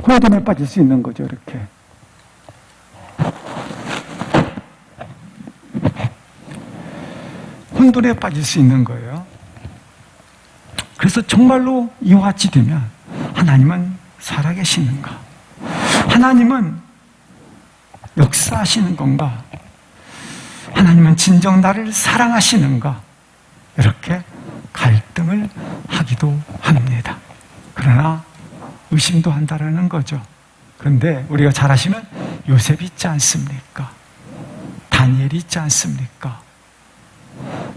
Speaker 1: 혼돈에 빠질 수 있는 거죠. 이렇게. 혼돈에 빠질 수 있는 거예요. 그래서 정말로 이와 같이 되면 하나님은 살아계시는가? 하나님은 역사하시는 건가? 하나님은 진정 나를 사랑하시는가? 이렇게 갈등을 하기도 합니다. 그러나 의심도 한다라는 거죠. 그런데 우리가 잘 아시는 요셉이 있지 않습니까? 다니엘이 있지 않습니까?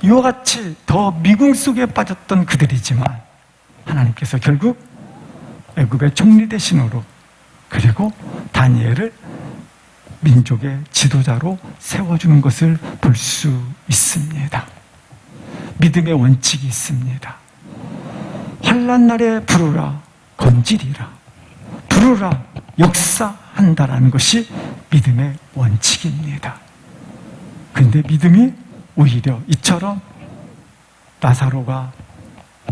Speaker 1: 이와 같이 더 미궁 속에 빠졌던 그들이지만 하나님께서 결국 애굽의 총리 대신으로 그리고 다니엘을 민족의 지도자로 세워주는 것을 볼 수 있습니다. 믿음의 원칙이 있습니다. 환난 날에 부르라 건지리라 부르라 역사한다라는 것이 믿음의 원칙입니다. 그런데 믿음이 오히려 이처럼 나사로가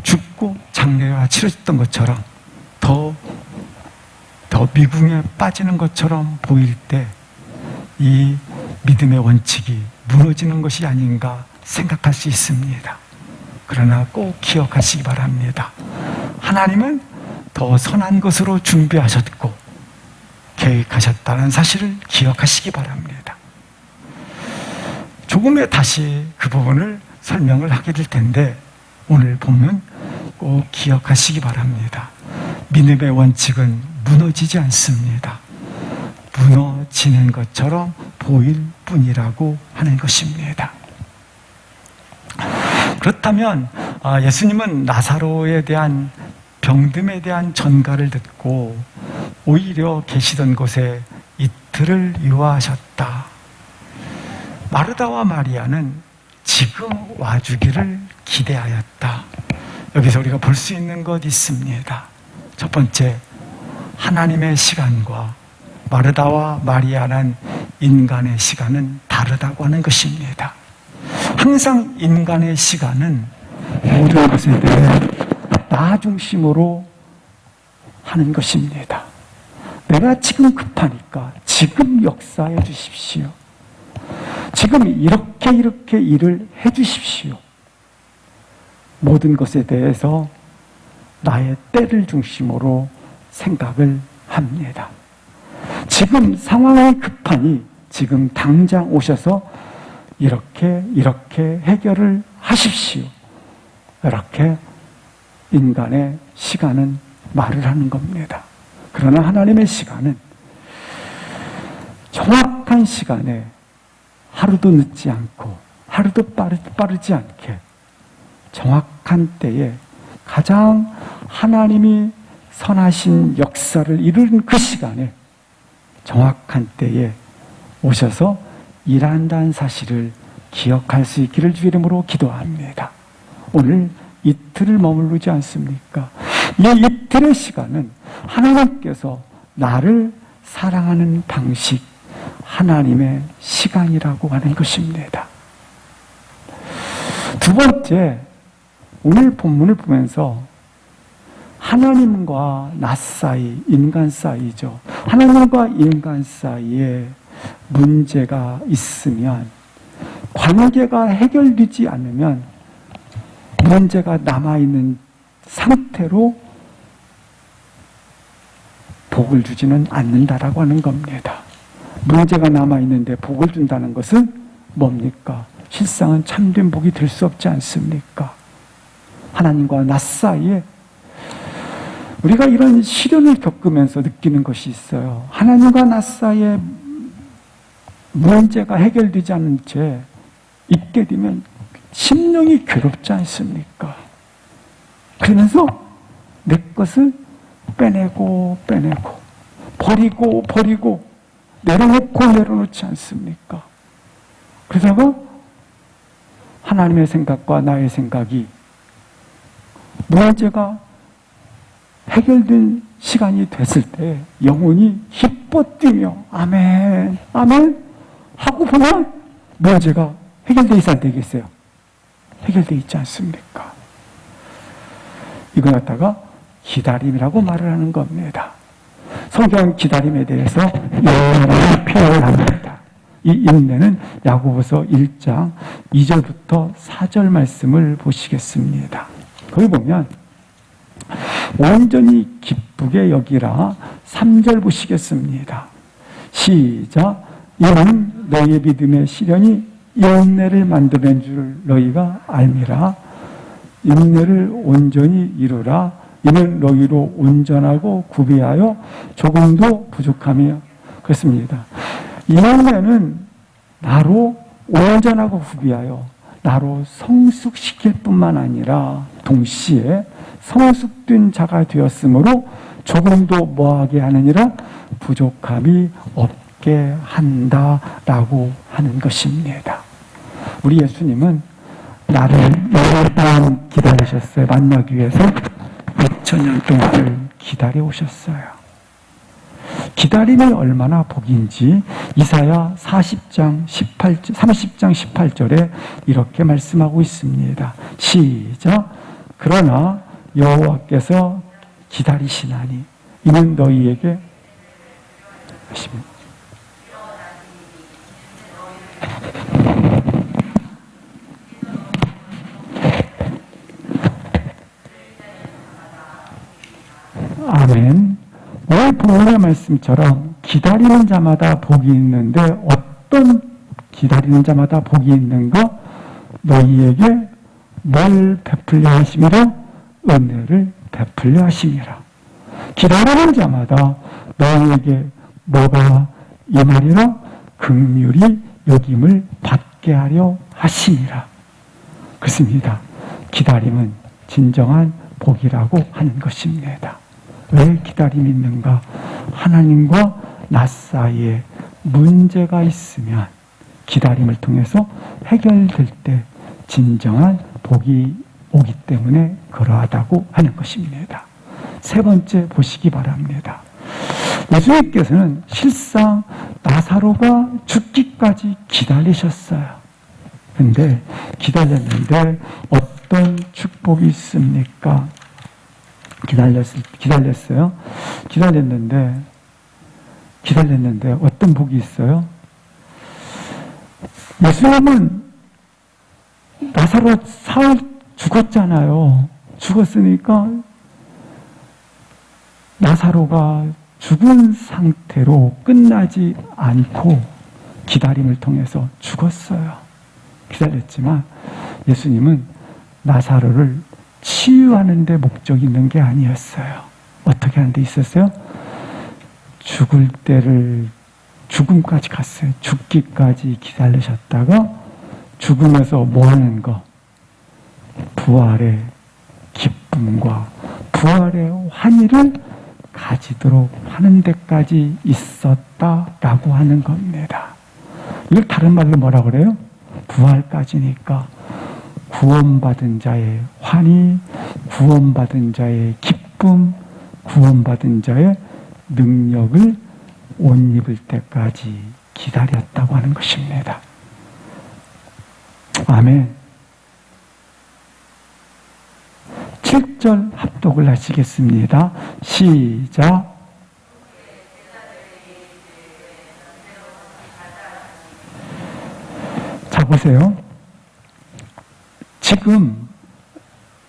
Speaker 1: 죽고 장례가 치러졌던 것처럼 더 미궁에 빠지는 것처럼 보일 때 이 믿음의 원칙이 무너지는 것이 아닌가 생각할 수 있습니다. 그러나 꼭 기억하시기 바랍니다. 하나님은 더 선한 것으로 준비하셨고 계획하셨다는 사실을 기억하시기 바랍니다. 조금 후에 다시 그 부분을 설명을 하게 될 텐데 오늘 보면 꼭 기억하시기 바랍니다. 믿음의 원칙은 무너지지 않습니다. 무너지는 것처럼 보일 뿐이라고 하는 것입니다. 그렇다면 예수님은 나사로에 대한 병듦에 대한 전가를 듣고 오히려 계시던 곳에 이틀을 유하셨다. 마르다와 마리아는 지금 와주기를 기대하였다. 여기서 우리가 볼 수 있는 것 있습니다. 첫 번째, 하나님의 시간과 마르다와 마리아는 인간의 시간은 다르다고 하는 것입니다. 항상 인간의 시간은 모든 것에 대해 나 중심으로 하는 것입니다. 내가 지금 급하니까 지금 역사해 주십시오. 지금 이렇게 일을 해 주십시오. 모든 것에 대해서 나의 때를 중심으로 생각을 합니다. 지금 상황이 급하니 지금 당장 오셔서 이렇게 해결을 하십시오. 이렇게 인간의 시간은 말을 하는 겁니다. 그러나 하나님의 시간은 정확한 시간에 하루도 늦지 않고 하루도 빠르지 않게 정확한 때에 가장 하나님이 선하신 역사를 이루는 그 시간에 정확한 때에 오셔서 일한다는 사실을 기억할 수 있기를 주 이름으로 기도합니다. 오늘 이틀을 머무르지 않습니까? 이 이틀의 시간은 하나님께서 나를 사랑하는 방식, 하나님의 시간이라고 하는 것입니다. 두 번째, 오늘 본문을 보면서 하나님과 나 사이, 인간 사이죠. 하나님과 인간 사이에 문제가 있으면, 관계가 해결되지 않으면 문제가 남아있는 상태로 복을 주지는 않는다라고 하는 겁니다. 문제가 남아있는데 복을 준다는 것은 뭡니까? 실상은 참된 복이 될 수 없지 않습니까? 하나님과 나 사이에 우리가 이런 시련을 겪으면서 느끼는 것이 있어요. 하나님과 나 사이에 문제가 해결되지 않은 채 있게 되면 심령이 괴롭지 않습니까? 그러면서 내 것을 빼내고 버리고 내려놓지 않습니까? 그러다가 하나님의 생각과 나의 생각이 문제가 해결된 시간이 됐을 때 영혼이 기뻐 뛰며 아멘 하고 보면 문제가 해결되어 있어야 되겠어요? 해결되어 있지 않습니까? 이거 갖다가 기다림이라고 말을 하는 겁니다. 성경 기다림에 대해서 인내라고 표현을 합니다. 이 인내는 야고보서 1장 2절부터 4절 말씀을 보시겠습니다. 거기 보면 온전히 기쁘게 여기라 3절 보시겠습니다. 시작. 이는 너희의 믿음의 시련이 인내를 만드는 줄 너희가 알미라. 인내를 온전히 이루라. 이는 너희로 온전하고 구비하여 조금도 부족함이 그렇습니다. 인내는 나로 온전하고 구비하여 나로 성숙시킬 뿐만 아니라 동시에 성숙된 자가 되었으므로 조금도 뭐하게 하느니라 부족함이 없게 한다라고 하는 것입니다. 우리 예수님은 나를 오랫동안 기다리셨어요. 만나기 위해서 2000년 동안을 기다려 오셨어요. 기다림이 얼마나 복인지 이사야 30장 18절에 이렇게 말씀하고 있습니다. 시작. 그러나 여호와께서 기다리시나니 이는 너희에게 아멘. 오늘 본문의 말씀처럼 기다리는 자마다 복이 있는데 어떤 기다리는 자마다 복이 있는가? 너희에게 뭘 베풀려 하심이라? 은혜를 베풀려 하심이라. 기다리는 자마다 너희에게 뭐가 임하리라? 긍휼이 여김을 받게 하려 하심이라. 그렇습니다. 기다림은 진정한 복이라고 하는 것입니다. 왜 기다림이 있는가? 하나님과 나 사이에 문제가 있으면 기다림을 통해서 해결될 때 진정한 복이 오기 때문에 그러하다고 하는 것입니다. 세 번째 보시기 바랍니다. 예수님께서는 실상 나사로가 죽기까지 기다리셨어요. 근데 기다렸는데 어떤 축복이 있습니까? 기다렸어요. 기다렸는데 어떤 복이 있어요? 예수님은 나사로 사흘 죽었잖아요. 죽었으니까 나사로가 죽은 상태로 끝나지 않고 기다림을 통해서 죽었어요. 기다렸지만 예수님은 나사로를 치유하는 데 목적이 있는 게 아니었어요. 어떻게 하는 데 있었어요? 죽을 때를 죽음까지 갔어요. 죽기까지 기다리셨다가 죽으면서 뭐 하는 거? 부활의 기쁨과 부활의 환희를 가지도록 하는 데까지 있었다라고 하는 겁니다. 이걸 다른 말로 뭐라 그래요? 부활까지니까 구원받은 자의 환희, 구원받은 자의 기쁨, 구원받은 자의 능력을 옷 입을 때까지 기다렸다고 하는 것입니다. 아멘. 7절 합독을 하시겠습니다. 시작. 자, 보세요. 지금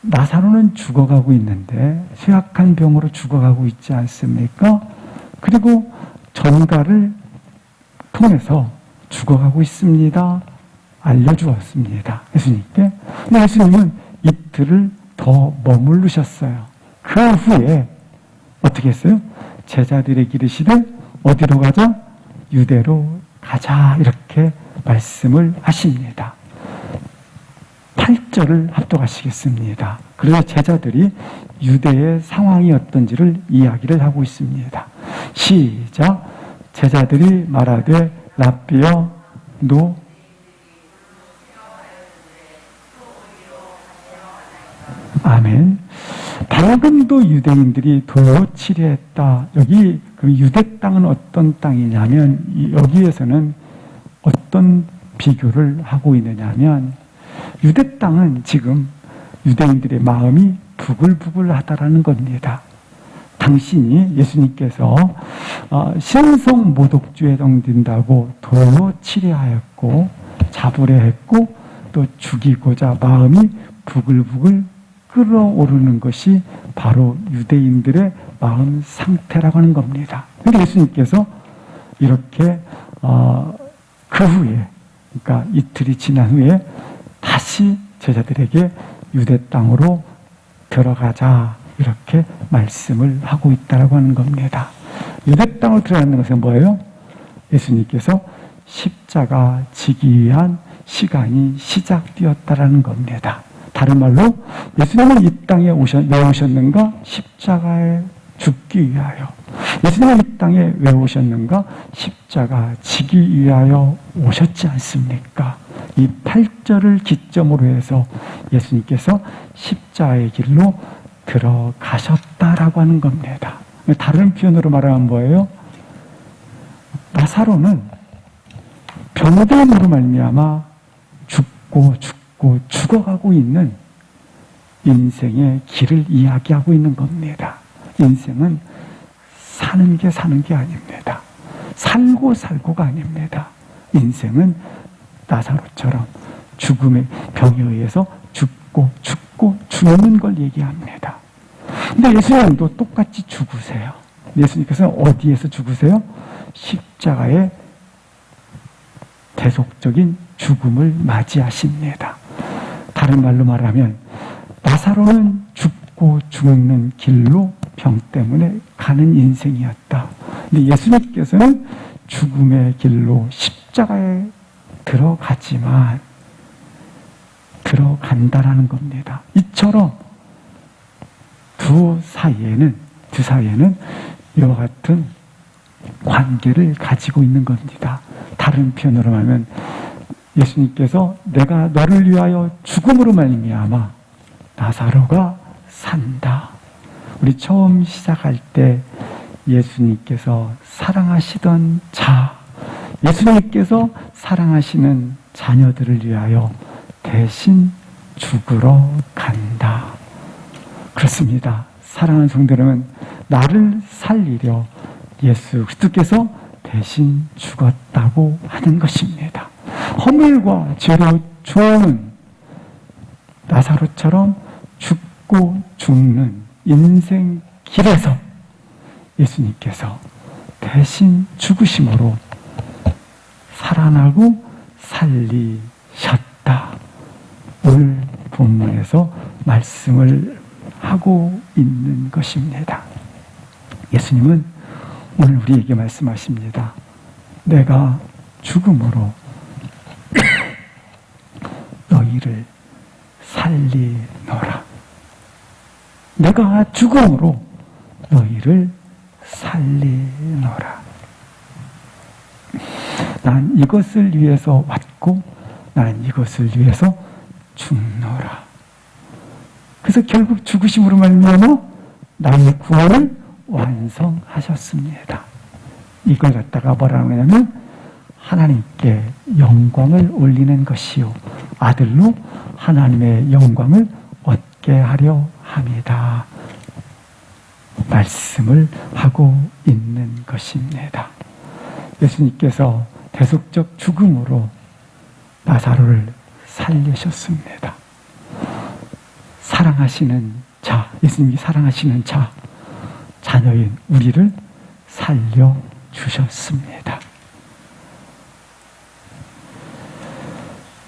Speaker 1: 나사로는 죽어가고 있는데 쇠약한 병으로 죽어가고 있지 않습니까? 그리고 전가를 통해서 죽어가고 있습니다. 알려주었습니다. 예수님께. 근데 예수님은 이틀을 더 머무르셨어요. 그 후에 어떻게 했어요? 제자들에게 이르시되 어디로 가자? 유대로 가자. 이렇게 말씀을 하십니다. 8절을 합독하시겠습니다. 그래서 제자들이 유대의 상황이 어떤지를 이야기를 하고 있습니다. 시작. 제자들이 말하되 랍비여 너 아멘. 방금도 유대인들이 도로 치려했다. 여기 그 유대 땅은 어떤 땅이냐면 여기에서는 어떤 비교를 하고 있느냐면 유대 땅은 지금 유대인들의 마음이 부글부글하다라는 겁니다. 당신이 예수님께서 신성 모독죄에 해당된다고 도로 치려하였고 잡으려 했고 또 죽이고자 마음이 부글부글 끓어오르는 것이 바로 유대인들의 마음 상태라고 하는 겁니다. 그런데 예수님께서 이렇게 그 후에 그러니까 이틀이 지난 후에 다시 제자들에게 유대 땅으로 들어가자 이렇게 말씀을 하고 있다라고 하는 겁니다. 유대 땅으로 들어가는 것은 뭐예요? 예수님께서 십자가 지기 위한 시간이 시작되었다라는 겁니다. 다른 말로 예수님은 이 땅에 왜 오셨는가? 십자가에 죽기 위하여. 예수님은 이 땅에 왜 오셨는가? 십자가 지기 위하여 오셨지 않습니까? 이 8절을 기점으로 해서 예수님께서 십자가의 길로 들어가셨다라고 하는 겁니다. 다른 표현으로 말하면 뭐예요? 나사로는 병됨으로 말미암아 죽어가고 있는 인생의 길을 이야기하고 있는 겁니다. 인생은 사는 게 아닙니다. 살고가 아닙니다. 인생은 나사로처럼 죽음의 병에 의해서 죽고 죽는 걸 얘기합니다. 근데 예수님도 똑같이 죽으세요. 예수님께서는 어디에서 죽으세요? 십자가의 대속적인 죽음을 맞이하십니다. 다른 말로 말하면 나사로는 죽고 죽는 길로 병 때문에 가는 인생이었다. 근데 예수님께서는 죽음의 길로 십자가에 들어가지만 들어간다라는 겁니다. 이처럼 두 사이에는 이와 같은 관계를 가지고 있는 겁니다. 다른 표현으로 하면 예수님께서 내가 너를 위하여 죽음으로 말미암아 나사로가 산다. 우리 처음 시작할 때 예수님께서 사랑하시던 자, 예수님께서 사랑하시는 자녀들을 위하여 대신 죽으러 간다. 그렇습니다. 사랑하는 성도 여러분, 나를 살리려 예수 그리스도께서 대신 죽었다고 하는 것입니다. 허물과 죄로 죽는 나사로처럼 죽고 죽는 인생 길에서 예수님께서 대신 죽으심으로 살아나고 살리셨다. 오늘 본문에서 말씀을 하고 있는 것입니다. 예수님은 오늘 우리에게 말씀하십니다. 내가 죽음으로 너희를 살리노라. 내가 죽음으로 너희를 살리노라. 난 이것을 위해서 왔고 나는 이것을 위해서 죽노라. 그래서 결국 죽으심으로 말미암아 나의 구원을 완성하셨습니다. 이걸 갖다가 뭐라고 하냐면 하나님께 영광을 올리는 것이요 아들로 하나님의 영광을 얻게 하려 함이다. 말씀을 하고 있는 것입니다. 예수님께서 대속적 죽음으로 나사로를 살리셨습니다. 사랑하시는 자, 예수님이 사랑하시는 자, 자녀인 우리를 살려주셨습니다.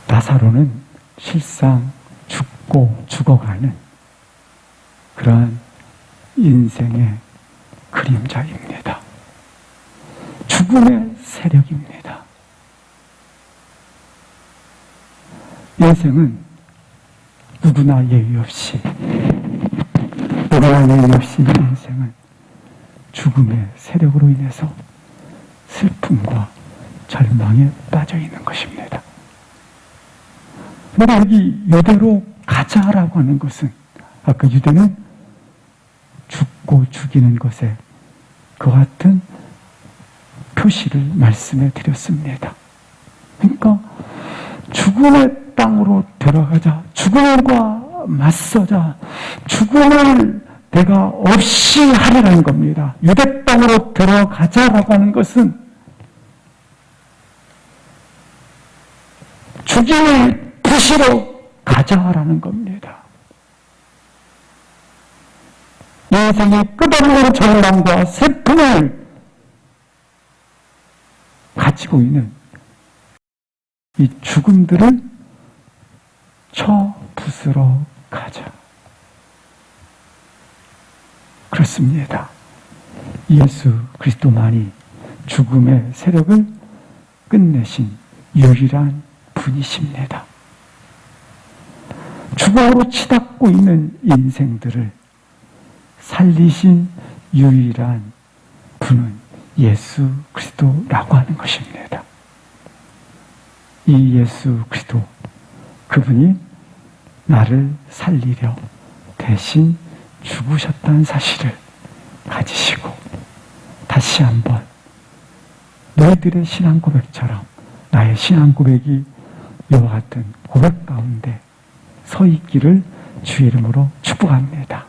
Speaker 1: 나사로는 실상 죽고 죽어가는 그러한 인생의 그림자입니다. 죽음의 세력입니다. 인생은 누구나 예의 없이 인생은 죽음의 세력으로 인해서 슬픔과 절망에 빠져 있는 것입니다. 그러나 여기 유대로 가자라고 하는 것은 아까 유대는 죽고 죽이는 것에 그와 같은 표시를 말씀해 드렸습니다. 그러니까 죽음의 땅으로 들어가자, 죽음과 맞서자, 죽음을 내가 없이 하리라는 겁니다. 유대 땅으로 들어가자라고 하는 것은 죽임을 부시러 가자라는 겁니다. 인생의 끝없는 절망과 슬픔을 가지고 있는 이 죽음들을 쳐 부수러 가자. 그렇습니다. 예수 그리스도만이 죽음의 세력을 끝내신 유일한 분이십니다. 죽음으로 치닫고 있는 인생들을 살리신 유일한 분은 예수 그리스도라고 하는 것입니다. 이 예수 그리스도, 그분이 나를 살리려 대신 죽으셨다는 사실을 가지시고 다시 한번 너희들의 신앙 고백처럼 나의 신앙 고백이 이와 같은 고백 가운데 서 있기를 주의 이름으로 축복합니다.